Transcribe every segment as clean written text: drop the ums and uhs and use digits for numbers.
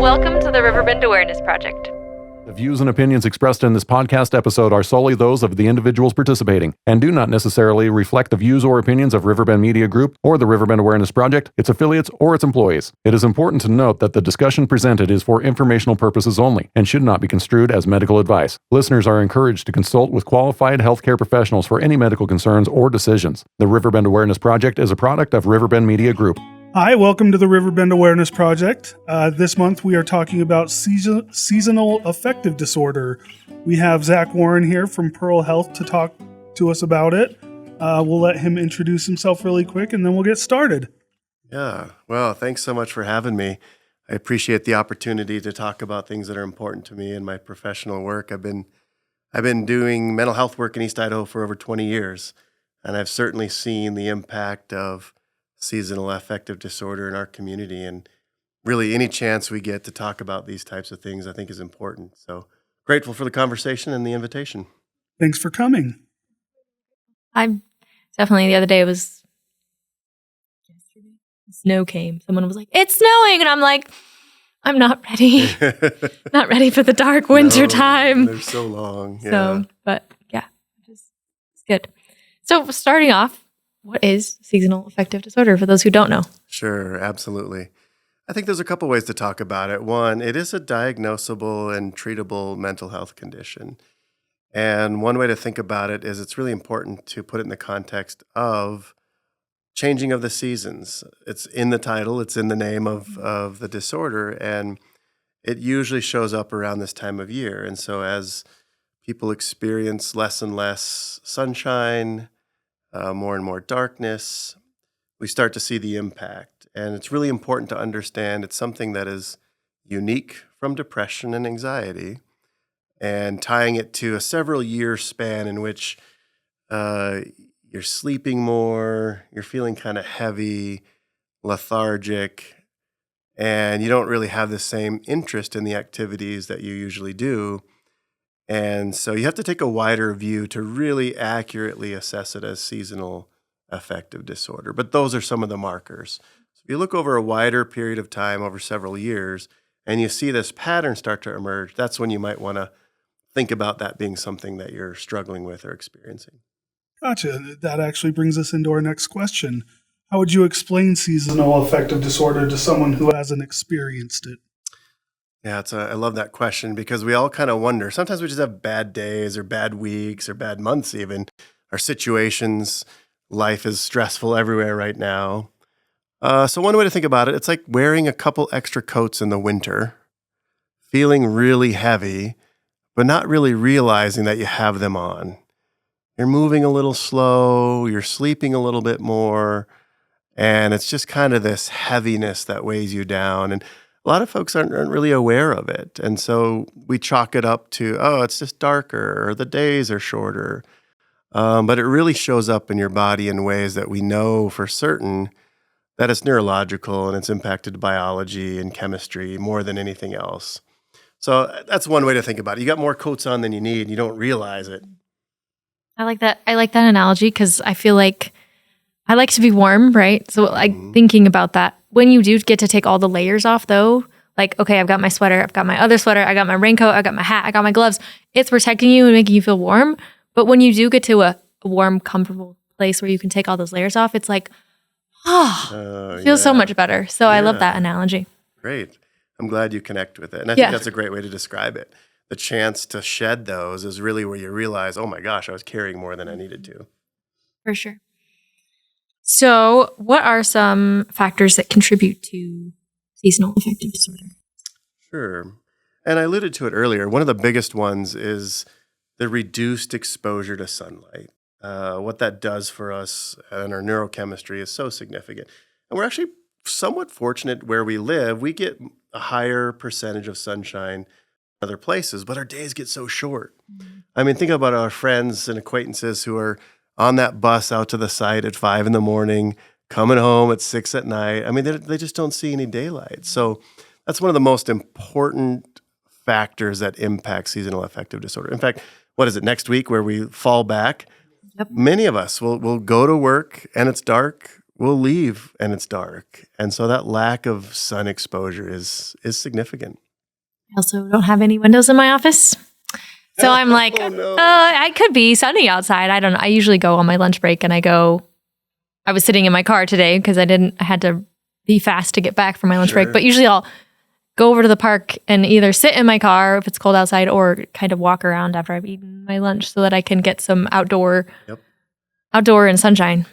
Welcome to the Riverbend Awareness Project. The views and opinions expressed in this podcast episode are solely those of the individuals participating and do not necessarily reflect the views or opinions of Riverbend Media Group or the Riverbend Awareness Project, its affiliates, or its employees. It is important to note that the discussion presented is for informational purposes only and should not be construed as medical advice. Listeners are encouraged to consult with qualified healthcare professionals for any medical concerns or decisions. The Riverbend Awareness Project is a product of Riverbend Media Group. Hi, welcome to the Riverbend Awareness Project. This month we are talking about seasonal affective disorder. We have Zach Warren here from Pearl Health to talk to us about it. We'll let him introduce himself really quick and then we'll get started. Yeah, well, thanks so much for having me. I appreciate the opportunity to talk about things that are important to me in my professional work. I've been doing mental health work in East Idaho for over 20 years, and I've certainly seen the impact of seasonal affective disorder in our community, and really any chance we get to talk about these types of things I think is important. So grateful for the conversation and the invitation. Thanks for coming. I'm definitely, the other day it was yesterday, snow came. Someone was like, "It's snowing," and I'm like, I'm not ready. Not ready for the dark winter time. They're so long. Yeah. So, but yeah, it's good. So starting off, what is seasonal affective disorder for those who don't know? Sure, absolutely. I think there's a couple ways to talk about it. One, it is a diagnosable and treatable mental health condition. And one way to think about it is it's really important to put it in the context of changing of the seasons. It's in the title, it's in the name of the disorder, and it usually shows up around this time of year. And so as people experience less and less sunshine, more and more darkness, we start to see the impact. And it's really important to understand it's something that is unique from depression and anxiety, and tying it to a several year span in which you're sleeping more, you're feeling kind of heavy, lethargic, and you don't really have the same interest in the activities that you usually do. And so you have to take a wider view to really accurately assess it as seasonal affective disorder. But those are some of the markers. So if you look over a wider period of time, over several years, and you see this pattern start to emerge, that's when you might want to think about that being something that you're struggling with or experiencing. Gotcha. That actually brings us into our next question. How would you explain seasonal affective disorder to someone who hasn't experienced it? Yeah, I love that question because we all kind of wonder. Sometimes we just have bad days or bad weeks or bad months even. Our situations, life is stressful everywhere right now. So one way to think about it, it's like wearing a couple extra coats in the winter, feeling really heavy, but not really realizing that you have them on. You're moving a little slow, you're sleeping a little bit more, and it's just kind of this heaviness that weighs you down. And a lot of folks aren't really aware of it. And so we chalk it up to, oh, it's just darker or the days are shorter. But it really shows up in your body in ways that we know for certain that it's neurological and it's impacted biology and chemistry more than anything else. So that's one way to think about it. You got more coats on than you need and you don't realize it. I like that. I like that analogy because I feel like I like to be warm, right? So thinking about that, when you do get to take all the layers off though, like, okay, I've got my sweater, I've got my other sweater, I got my raincoat, I got my hat, I got my gloves. It's protecting you and making you feel warm. But when you do get to a warm, comfortable place where you can take all those layers off, it's like, it feels so much better. So I love that analogy. Great. I'm glad you connect with it. And I think that's a great way to describe it. The chance to shed those is really where you realize, oh my gosh, I was carrying more than I needed to. For sure. So what are some factors that contribute to seasonal affective disorder? Sure. And I alluded to it earlier. One of the biggest ones is the reduced exposure to sunlight. What that does for us and our neurochemistry is so significant. And we're actually somewhat fortunate where we live. We get a higher percentage of sunshine in other places, but our days get so short. Mm-hmm. I mean, think about our friends and acquaintances who are on that bus out to the site at 5 a.m, coming home at 6 p.m. I mean, they just don't see any daylight. So that's one of the most important factors that impact seasonal affective disorder. In fact, what is it, next week where we fall back? Yep. Many of us will go to work and it's dark. we'll leave and it's dark. And so that lack of sun exposure is significant. I also don't have any windows in my office. So I'm like, no. I could be sunny outside. I don't know. I usually go on my lunch break and I was sitting in my car today because I had to be fast to get back from my lunch break. But usually I'll go over to the park and either sit in my car if it's cold outside or kind of walk around after I've eaten my lunch so that I can get some outdoor and sunshine.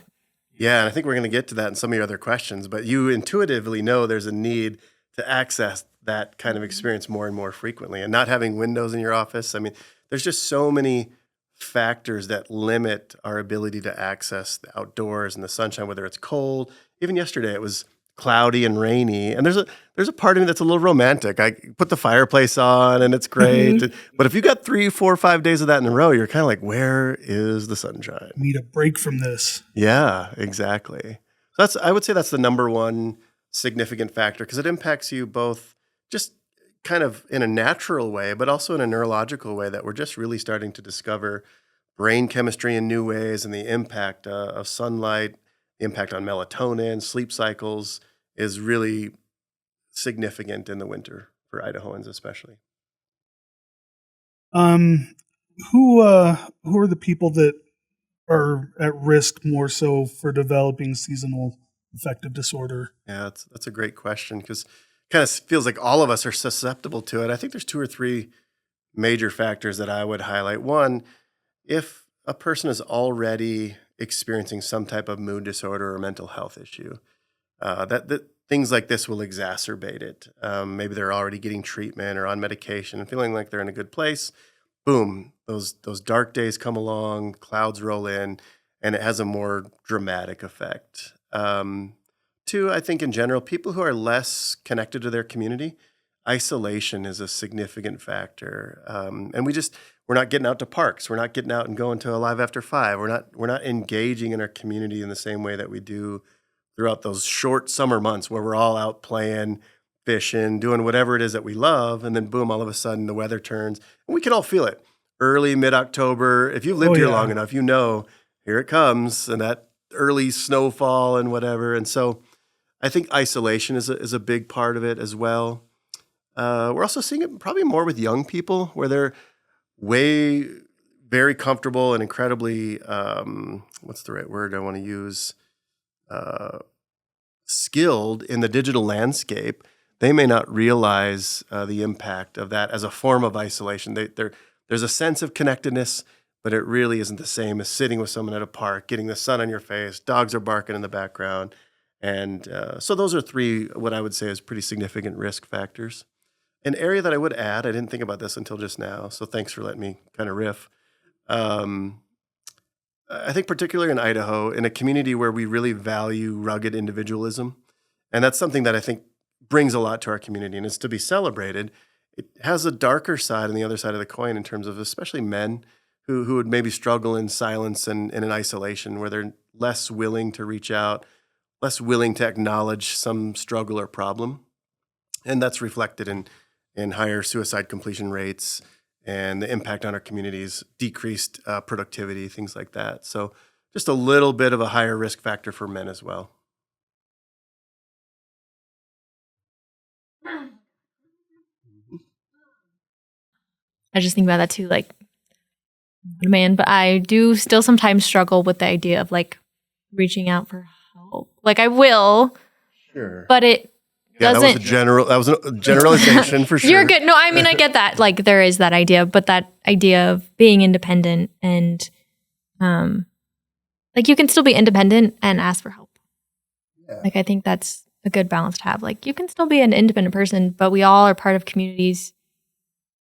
Yeah, and I think we're going to get to that in some of your other questions, but you intuitively know there's a need to access that kind of experience more and more frequently. And not having windows in your office, I mean, there's just so many factors that limit our ability to access the outdoors and the sunshine, whether it's cold. Even yesterday, it was cloudy and rainy, and there's a part of me that's a little romantic. I put the fireplace on and it's great. Mm-hmm. But if you got 3, 4, 5 days of that in a row, you're kind of like, where is the sunshine? I need a break from this. Yeah, exactly. So I would say that's the number one significant factor because it impacts you both just kind of in a natural way, but also in a neurological way that we're just really starting to discover brain chemistry in new ways, and the impact of sunlight, the impact on melatonin, sleep cycles is really significant in the winter for Idahoans especially. Who are the people that are at risk more so for developing seasonal affective disorder? Yeah, that's a great question because it kind of feels like all of us are susceptible to it. I think there's 2 or 3 major factors that I would highlight. One, if a person is already experiencing some type of mood disorder or mental health issue, that things like this will exacerbate it. Maybe they're already getting treatment or on medication and feeling like they're in a good place. Boom, those dark days come along, clouds roll in, and it has a more dramatic effect. 2, I think in general, people who are less connected to their community, isolation is a significant factor. And we're not getting out to parks. We're not getting out and going to a Live After 5. We're not engaging in our community in the same way that we do throughout those short summer months where we're all out playing, fishing, doing whatever it is that we love. And then boom, all of a sudden the weather turns. And we can all feel it. Early, mid-October, if you've lived here long enough, you know, here it comes, and that early snowfall and whatever. And so I think isolation is a big part of it as well. We're also seeing it probably more with young people where they're very comfortable and incredibly, what's the right word I want to use? Skilled in the digital landscape. They may not realize the impact of that as a form of isolation. There's a sense of connectedness, but it really isn't the same as sitting with someone at a park, getting the sun on your face, dogs are barking in the background. And so those are 3, what I would say is pretty significant risk factors. An area that I would add, I didn't think about this until just now, so thanks for letting me kind of riff. I think particularly in Idaho, in a community where we really value rugged individualism, and that's something that I think brings a lot to our community and is to be celebrated. It has a darker side on the other side of the coin in terms of especially men who would maybe struggle in silence and in isolation, where they're less willing to reach out, less willing to acknowledge some struggle or problem. And that's reflected in higher suicide completion rates and the impact on our communities, decreased productivity, things like that. So just a little bit of a higher risk factor for men as well. I just think about that too, like, man, but I do still sometimes struggle with the idea of like reaching out for help. Like I will, Sure, but it doesn't. That was a generalization for sure. You're good. No, I mean, I get that. Like there is that idea, but that idea of being independent and, like you can still be independent and ask for help. Yeah. Like I think that's a good balance to have. Like you can still be an independent person, but we all are part of communities.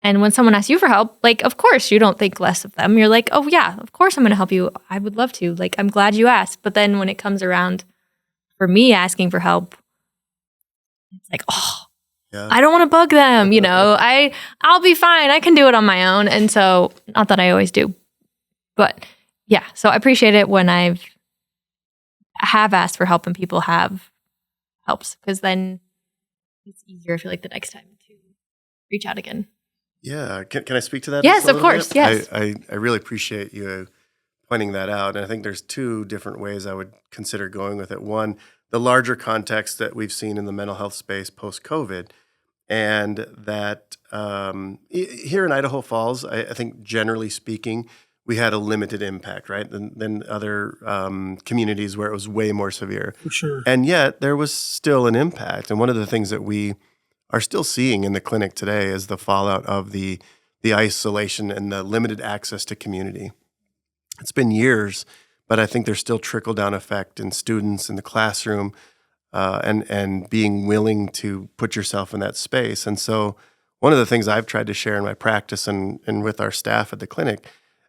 And when someone asks you for help, like, of course, you don't think less of them. You're like, oh, yeah, of course I'm going to help you. I would love to. Like, I'm glad you asked. But then when it comes around for me asking for help, it's like, oh, yeah. I don't want to bug them. You know, I'll be fine. I can do it on my own. And so not that I always do. But yeah, so I appreciate it when I have asked for help and people have helps, because then it's easier, I feel like, the next time to reach out again. Yeah. Can I speak to that? Yes, of course. Bit? Yes. I really appreciate you pointing that out. And I think there's two different ways I would consider going with it. One, the larger context that we've seen in the mental health space post-COVID, and that here in Idaho Falls, I think generally speaking, we had a limited impact, right, than other communities where it was way more severe. For sure. And yet there was still an impact. And one of the things that we are still seeing in the clinic today is the fallout of the isolation and the limited access to community. It's been years, but I think there's still trickle-down effect in students in the classroom, and being willing to put yourself in that space. And so one of the things I've tried to share in my practice and with our staff at the clinic,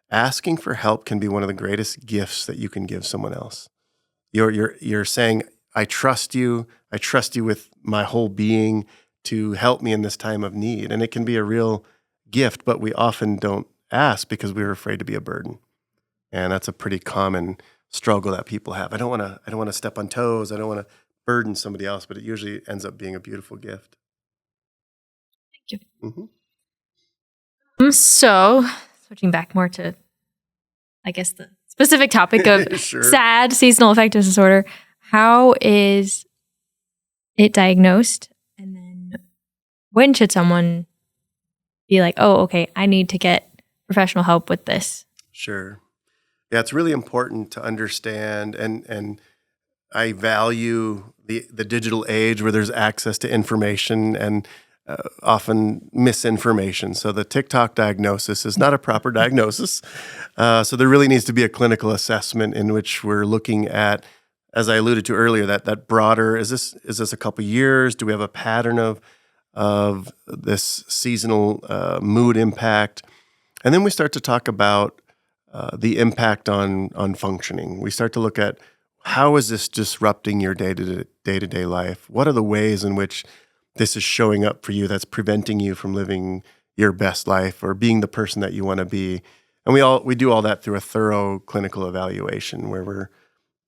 asking for help can be one of the greatest gifts that you can give someone else. You're saying, I trust you with my whole being to help me in this time of need. And it can be a real gift, but we often don't ask because we're afraid to be a burden. And that's a pretty common struggle that people have. I don't want to step on toes. I don't want to burden somebody else, but it usually ends up being a beautiful gift. Thank you. Mm-hmm. So, switching back more to, I guess, the specific topic of Sure. SAD, seasonal affective disorder. How is it diagnosed? And then when should someone be like, oh, okay, I need to get professional help with this? Sure. Yeah, it's really important to understand, and I value the digital age where there's access to information and often misinformation. So the TikTok diagnosis is not a proper diagnosis. So there really needs to be a clinical assessment in which we're looking at, as I alluded to earlier, that broader, is this a couple years? Do we have a pattern of this seasonal mood impact? And then we start to talk about the impact on functioning. We start to look at, how is this disrupting your day-to-day life? What are the ways in which this is showing up for you that's preventing you from living your best life or being the person that you want to be? And we do all that through a thorough clinical evaluation where we're,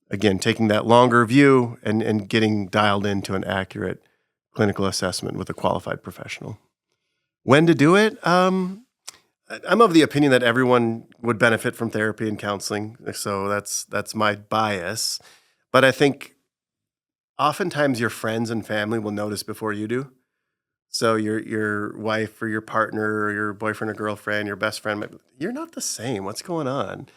again, taking that longer view and getting dialed into an accurate clinical assessment with a qualified professional. When to do it? I'm of the opinion that everyone would benefit from therapy and counseling, so that's my bias. But I think oftentimes your friends and family will notice before you do. So your wife or your partner or your boyfriend or girlfriend, your best friend, you're not the same. What's going on?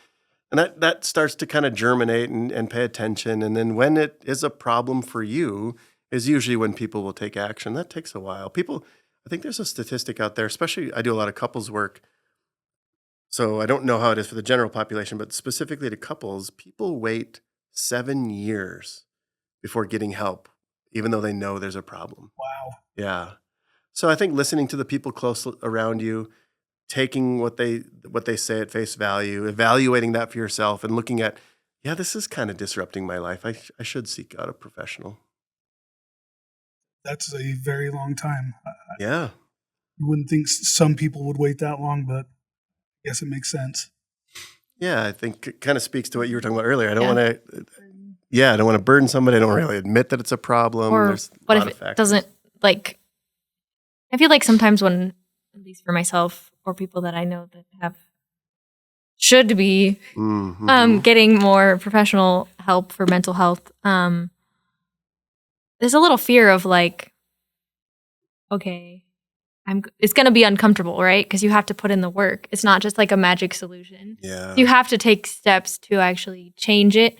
And that starts to kind of germinate and pay attention. And then when it is a problem for you is usually when people will take action. That takes a while. I think there's a statistic out there, especially I do a lot of couples work. So I don't know how it is for the general population, but specifically to couples, people wait 7 years before getting help, even though they know there's a problem. Wow. Yeah. So I think listening to the people close around you, taking what they say at face value, evaluating that for yourself, and looking at, yeah, this is kind of disrupting my life. I should seek out a professional. That's a very long time. Yeah. You wouldn't think some people would wait that long, but I guess it makes sense. Yeah, I think it kind of speaks to what you were talking about earlier. I don't want to burden somebody. I don't really admit that it's a problem. Or There's what a if lot it of factors. doesn't, like, I feel like sometimes when, at least for myself or people that I know that should be getting more professional help for mental health, there's a little fear of like, okay, it's going to be uncomfortable, right? Because you have to put in the work. It's not just like a magic solution. Yeah. You have to take steps to actually change it.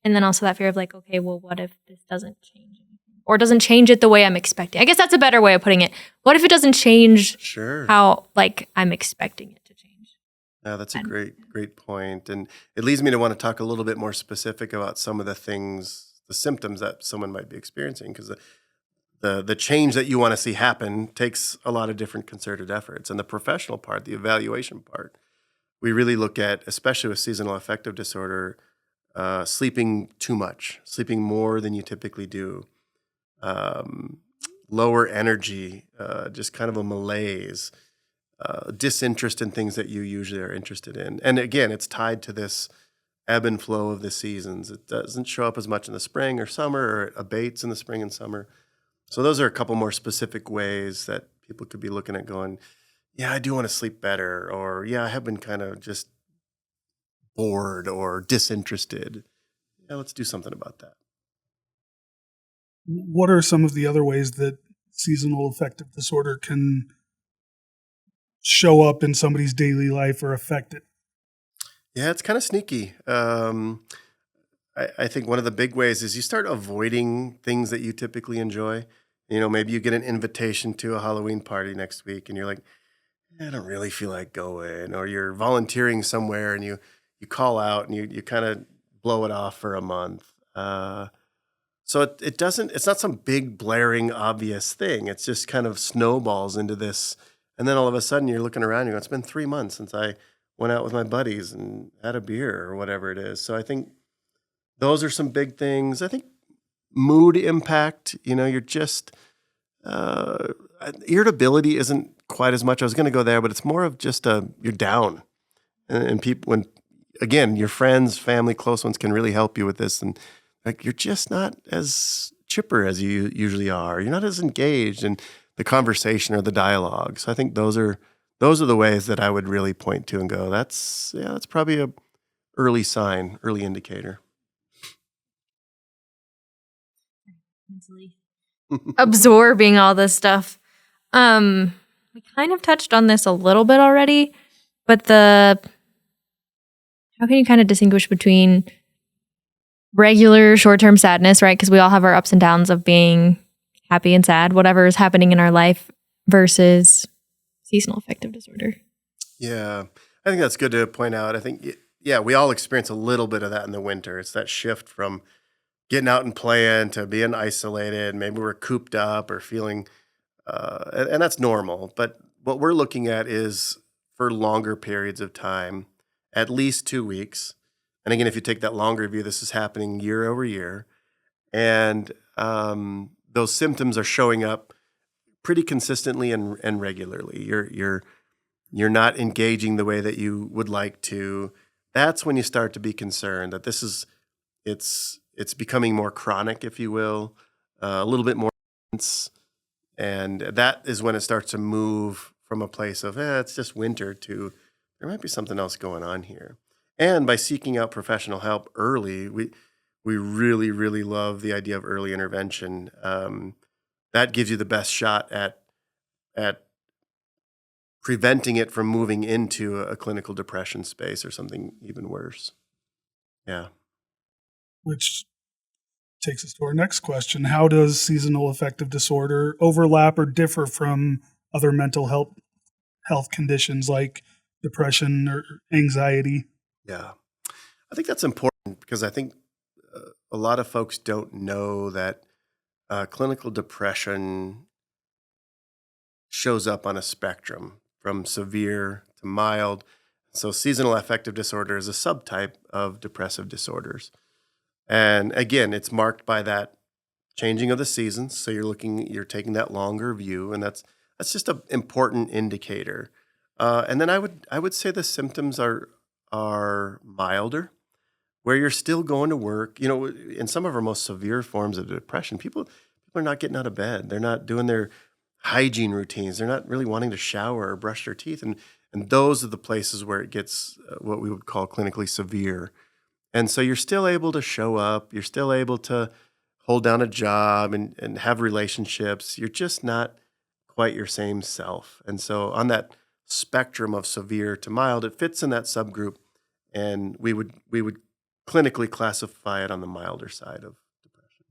And then also that fear of like, okay, well, what if this doesn't change anything? Or doesn't change it the way I'm expecting? I guess that's a better way of putting it. What if it doesn't change how like I'm expecting it to change? Yeah, that's a great point. And it leads me to want to talk a little bit more specific about some of the things, the symptoms that someone might be experiencing, because the change that you want to see happen takes a lot of different concerted efforts. And the professional part, the evaluation part, we really look at, especially with seasonal affective disorder, sleeping too much, sleeping more than you typically do, lower energy, just kind of a malaise, disinterest in things that you usually are interested in. And again, it's tied to this ebb and flow of the seasons. It doesn't show up as much in the spring or summer, or it abates in the spring and summer. So those are a couple more specific ways that people could be looking at going, yeah, I do want to sleep better, or yeah, I have been kind of just bored or disinterested. Yeah, let's do something about that. What are some of the other ways that seasonal affective disorder can show up in somebody's daily life or affect it? Yeah, it's kind of sneaky. I think one of the big ways is you start avoiding things that you typically enjoy. Maybe you get an invitation to a Halloween party next week and you're like, I don't really feel like going. Or you're volunteering somewhere and you call out and you kind of blow it off for a month. So it's not some big blaring obvious thing. It's just kind of snowballs into this. And then all of a sudden you're looking around and you go, it's been 3 months since I went out with my buddies and had a beer or whatever it is. So I think those are some big things. I think mood impact, you're just, irritability isn't quite as much. I was going to go there, but it's more of just you're down. And people, when, again, your friends, family, close ones can really help you with this. And like, you're just not as chipper as you usually are. You're not as engaged in the conversation or the dialogue. So I think those are the ways that I would really point to and go, that's probably a early sign, early indicator. Mentally absorbing all this stuff. We kind of touched on this a little bit already, but how can you kind of distinguish between regular short-term sadness, right? Because we all have our ups and downs of being happy and sad, whatever is happening in our life, versus seasonal affective disorder. Yeah, I think that's good to point out. I think, we all experience a little bit of that in the winter. It's that shift from getting out and playing to being isolated. Maybe we're cooped up or feeling, and that's normal. But what we're looking at is for longer periods of time, at least 2 weeks. And again, if you take that longer view, this is happening year over year. And those symptoms are showing up pretty consistently and regularly. You're not engaging the way that you would like to. That's when you start to be concerned that it's becoming more chronic, if you will, a little bit more intense. And that is when it starts to move from a place of, it's just winter to there might be something else going on here. And by seeking out professional help early, we really, really love the idea of early intervention. That gives you the best shot at preventing it from moving into a clinical depression space or something even worse. Yeah. Which takes us to our next question. How does seasonal affective disorder overlap or differ from other mental health conditions like depression or anxiety? Yeah. I think that's important because I think a lot of folks don't know that clinical depression shows up on a spectrum from severe to mild. So seasonal affective disorder is a subtype of depressive disorders. And again, it's marked by that changing of the seasons. So you're taking that longer view, and that's just an important indicator. And then I would say the symptoms are milder, where you're still going to work. In some of our most severe forms of depression, people are not getting out of bed. They're not doing their hygiene routines. They're not really wanting to shower or brush their teeth. And those are the places where it gets what we would call clinically severe. And so you're still able to show up. You're still able to hold down a job and have relationships. You're just not quite your same self. And so on that spectrum of severe to mild, it fits in that subgroup. And we would clinically classify it on the milder side of depression.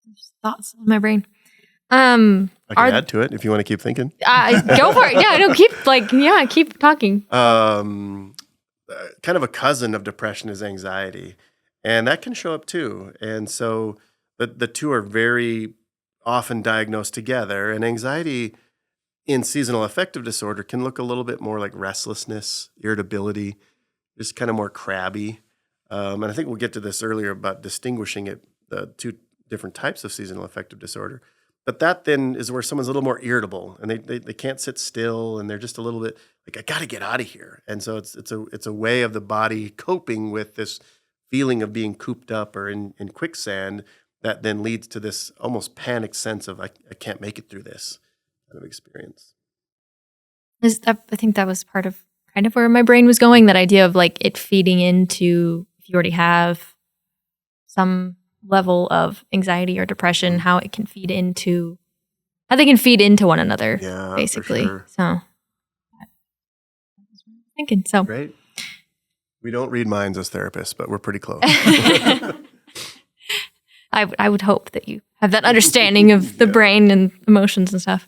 There's thoughts in my brain. I can add to it if you want to keep thinking. Go for it. Yeah, no, keep talking. Kind of a cousin of depression is anxiety, and that can show up too. And so the two are very often diagnosed together. And anxiety in seasonal affective disorder can look a little bit more like restlessness, irritability, just kind of more crabby. And I think we'll get to this earlier about distinguishing the two different types of seasonal affective disorder. But that then is where someone's a little more irritable and they can't sit still and they're just a little bit like, I got to get out of here. And so it's a way of the body coping with this feeling of being cooped up or in quicksand that then leads to this almost panicked sense of I can't make it through this kind of experience. I think that was part of kind of where my brain was going, that idea of like it feeding into, if you already have some level of anxiety or depression, how they can feed into one another, Yeah, basically. for sure. So that's what I'm thinking. So Great. We don't read minds as therapists, but we're pretty close. I would hope that you have that understanding of the brain and emotions and stuff.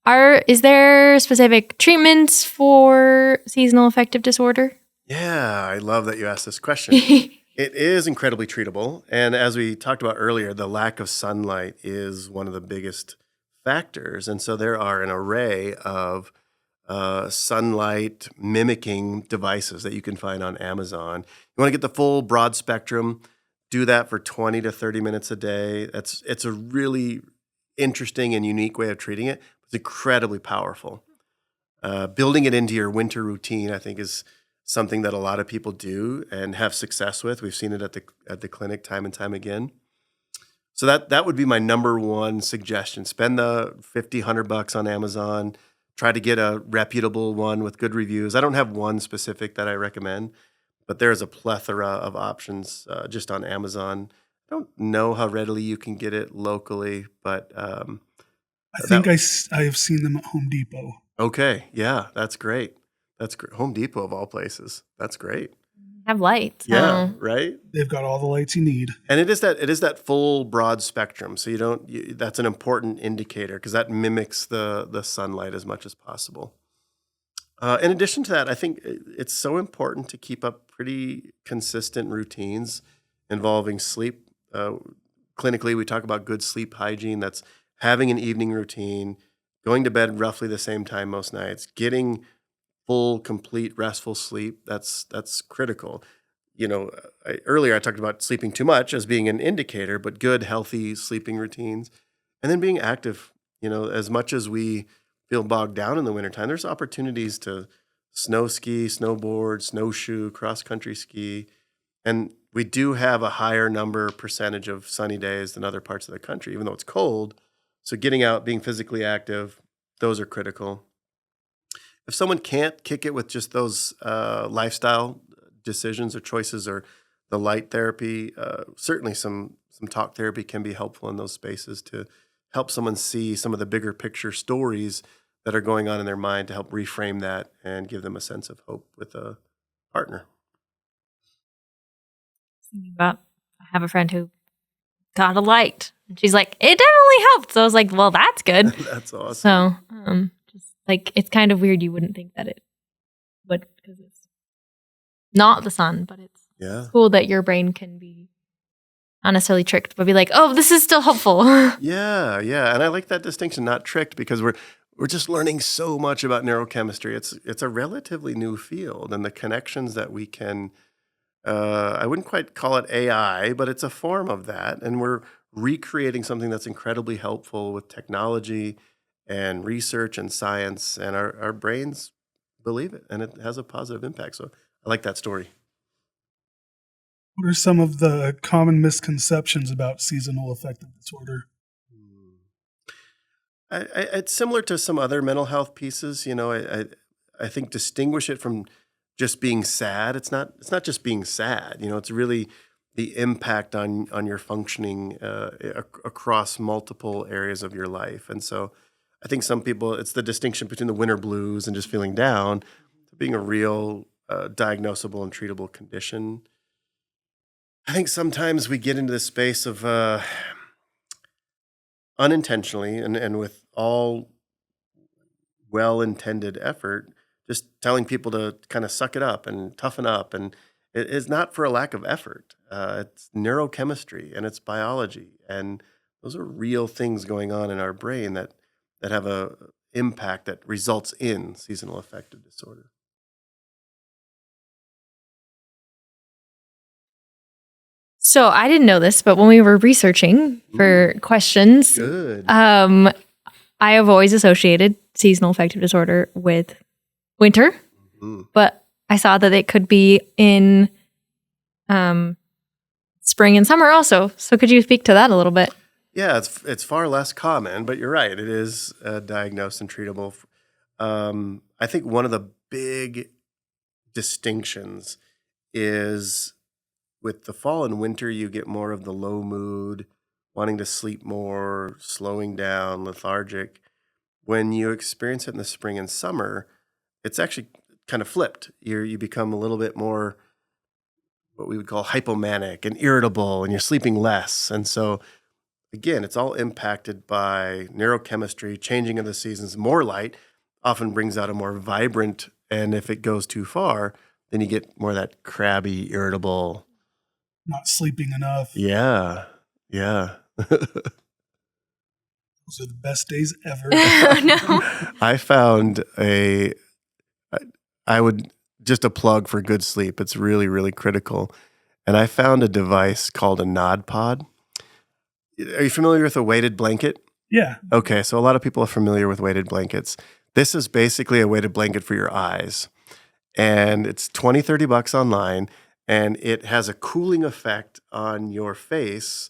Is there specific treatments for seasonal affective disorder? Yeah, I love that you asked this question. It is incredibly treatable. And as we talked about earlier, the lack of sunlight is one of the biggest factors. And so there are an array of sunlight mimicking devices that you can find on Amazon. You want to get the full broad spectrum, do that for 20 to 30 minutes a day. It's a really interesting and unique way of treating it. It's incredibly powerful. Building it into your winter routine, I think, is something that a lot of people do and have success with. We've seen it at the clinic time and time again. So that would be my number one suggestion. Spend the $50-$100 on Amazon. Try to get a reputable one with good reviews. I don't have one specific that I recommend, but there's a plethora of options just on Amazon. I don't know how readily you can get it locally, but I think I have seen them at Home Depot. Okay, yeah, that's great. That's great. Home Depot of all places. That's great. Have lights. Yeah, right. They've got all the lights you need, And it is that full broad spectrum. So that's an important indicator because that mimics the sunlight as much as possible. In addition to that, I think it's so important to keep up pretty consistent routines involving sleep. Clinically, we talk about good sleep hygiene. That's having an evening routine, going to bed roughly the same time most nights, getting full, complete, restful sleep. That's critical. Earlier I talked about sleeping too much as being an indicator, but good, healthy sleeping routines, and then being active. As much as we feel bogged down in the wintertime, there's opportunities to snow ski, snowboard, snowshoe, cross-country ski. And we do have a higher percentage of sunny days than other parts of the country, even though it's cold. So getting out, being physically active, those are critical. If someone can't kick it with just those lifestyle decisions or choices or the light therapy, certainly some talk therapy can be helpful in those spaces to help someone see some of the bigger picture stories that are going on in their mind to help reframe that and give them a sense of hope with a partner. I have a friend who got a light. And she's like, it definitely helped. So I was like, well, that's good. That's awesome. So just like, it's kind of weird. You wouldn't think that it would, because it's not the sun, but it's cool that your brain can be not necessarily tricked, but be like, oh, this is still helpful. Yeah. And I like that distinction, not tricked, because we're just learning so much about neurochemistry. It's a relatively new field, and the connections that we can, I wouldn't quite call it AI, but it's a form of that. And we're recreating something that's incredibly helpful with technology and research and science, and our brains believe it, and it has a positive impact. So I like that story. What are some of the common misconceptions about seasonal affective disorder? It's similar to some other mental health pieces. I think distinguish it from just being sad. It's not just being sad. It's really the impact on your functioning across multiple areas of your life. And so I think some people, it's the distinction between the winter blues and just feeling down to being a real diagnosable and treatable condition. I think sometimes we get into this space of unintentionally and with all well-intended effort, just telling people to kind of suck it up and toughen up. And it is not for a lack of effort. It's neurochemistry and it's biology. And those are real things going on in our brain that have a impact that results in seasonal affective disorder. So I didn't know this, but when we were researching for questions, Good. I have always associated seasonal affective disorder with winter, but I saw that it could be in spring and summer also. So could you speak to that a little bit? Yeah, it's far less common, but you're right. It is diagnosed and treatable. I think one of the big distinctions is with the fall and winter, you get more of the low mood, wanting to sleep more, slowing down, lethargic. When you experience it in the spring and summer, it's actually kind of flipped. You become a little bit more what we would call hypomanic and irritable, and you're sleeping less. And so, again, it's all impacted by neurochemistry, changing of the seasons. More light often brings out a more vibrant, and if it goes too far, then you get more of that crabby, irritable. Not sleeping enough. Yeah, yeah. Those are the best days ever. No. I found I would just a plug for good sleep. It's really, really critical. And I found a device called a Nod Pod. Are you familiar with a weighted blanket? Yeah. Okay, so a lot of people are familiar with weighted blankets. This is basically a weighted blanket for your eyes. And it's $20-$30 online, and it has a cooling effect on your face,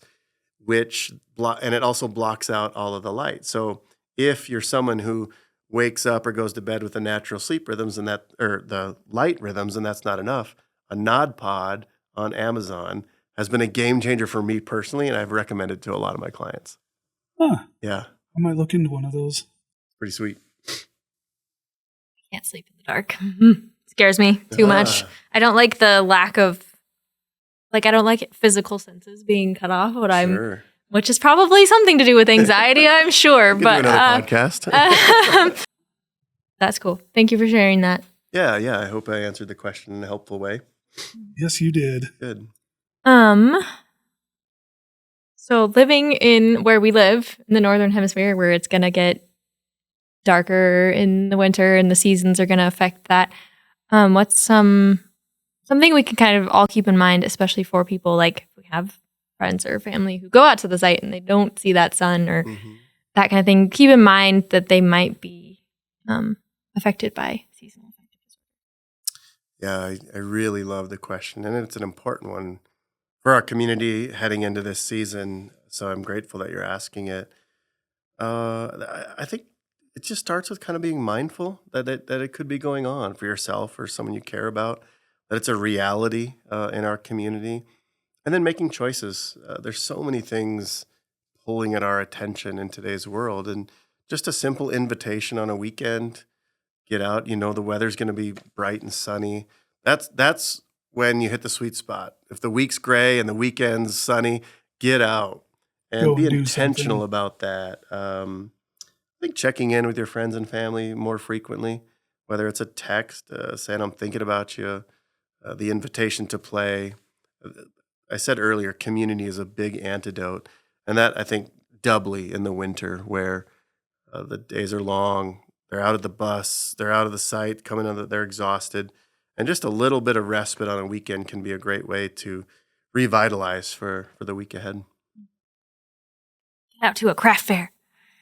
and it also blocks out all of the light. So if you're someone who wakes up or goes to bed with the natural sleep rhythms or the light rhythms, and that's not enough, a Nod Pod on Amazon has been a game changer for me personally, and I've recommended to a lot of my clients. Huh. Yeah, I might look into one of those. pretty sweet. Can't sleep in the dark. Scares me too much. I don't like the lack of, I don't like physical senses being cut off. Sure. Which is probably something to do with anxiety, I'm sure. We can But do another podcast. That's cool. Thank you for sharing that. Yeah. I hope I answered the question in a helpful way. Yes, you did. Good. So living in where we live in the Northern Hemisphere, where it's going to get darker in the winter and the seasons are going to affect that. What's something we can kind of all keep in mind, especially for people like if we have friends or family who go out to the site and they don't see that sun or that kind of thing. Keep in mind that they might be affected by seasonal affective disorder. Yeah, I really love the question, and it's an important one for our community heading into this season. So I'm grateful that you're asking it. I think it just starts with kind of being mindful that it could be going on for yourself or someone you care about, that it's a reality in our community, and then making choices. There's so many things pulling at our attention in today's world, and just a simple invitation on a weekend, get out. The weather's going to be bright and sunny. That's when you hit the sweet spot. If the week's gray and the weekend's sunny, get out and Go be do intentional something. about that. I think checking in with your friends and family more frequently, whether it's a text saying I'm thinking about you, the invitation to play. I said earlier, community is a big antidote, and that I think doubly in the winter where the days are long. They're out at the bus, they're out of the site, coming out, they're exhausted, and just a little bit of respite on a weekend can be a great way to revitalize for the week ahead. Get out to a craft fair.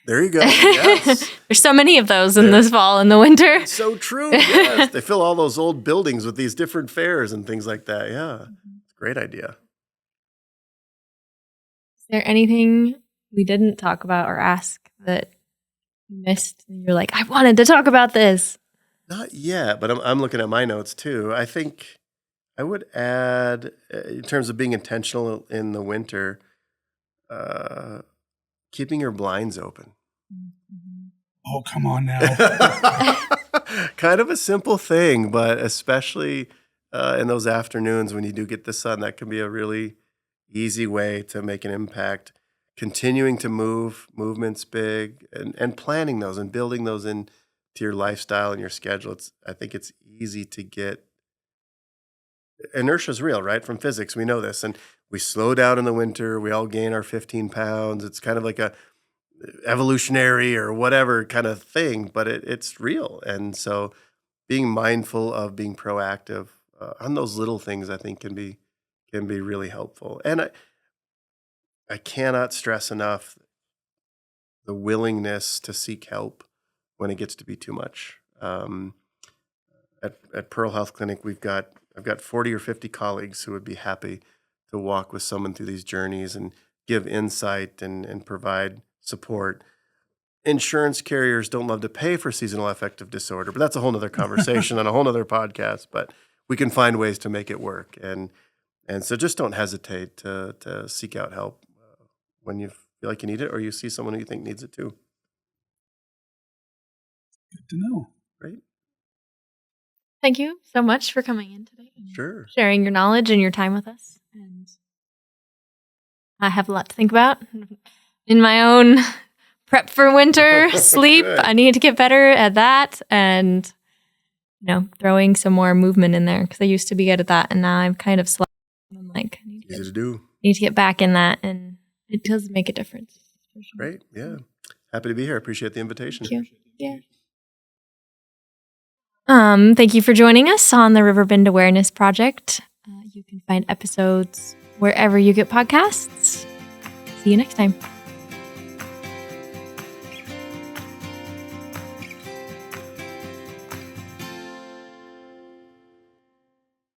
There you go. Yes. There's so many of those in this fall and the winter. So true. Yes. They fill all those old buildings with these different fairs and things like that. Yeah. It's a great idea. Is there anything we didn't talk about or ask that you missed and you're like, I wanted to talk about this? Not yet, but I'm looking at my notes too. I think I would add, in terms of being intentional in the winter, keeping your blinds open. Oh, come on now. Kind of a simple thing, but especially in those afternoons when you do get the sun, that can be a really easy way to make an impact. Continuing to movement's big, and planning those and building those into your lifestyle and your schedule. I think it's easy to get. Inertia is real, right? From physics, we know this. And we slow down in the winter. We all gain our 15 pounds. It's kind of like a evolutionary or whatever kind of thing, but it's real. And so being mindful of being proactive on those little things, I think can be really helpful. And I cannot stress enough the willingness to seek help when it gets to be too much. At Pearl Health Clinic, I've got 40 or 50 colleagues who would be happy to walk with someone through these journeys and give insight and provide support. insurance carriers don't love to pay for seasonal affective disorder, but that's a whole nother conversation on a whole nother podcast. But we can find ways to make it work. And so just don't hesitate to seek out help when you feel like you need it or you see someone who you think needs it too. Good to know. Great. Thank you so much for coming in today. And Sure. sharing your knowledge and your time with us. And I have a lot to think about in my own prep for winter sleep. Good. I need to get better at that and, throwing some more movement in there because I used to be good at that. And now I'm kind of slow. I'm like, I Easy to do. need to get back in that. And it does make a difference. For sure. Great. Yeah. Happy to be here. Appreciate the invitation. Thank you. Yeah. Thank you for joining us on the Riverbend Awareness Project. You can find episodes wherever you get podcasts. See you next time.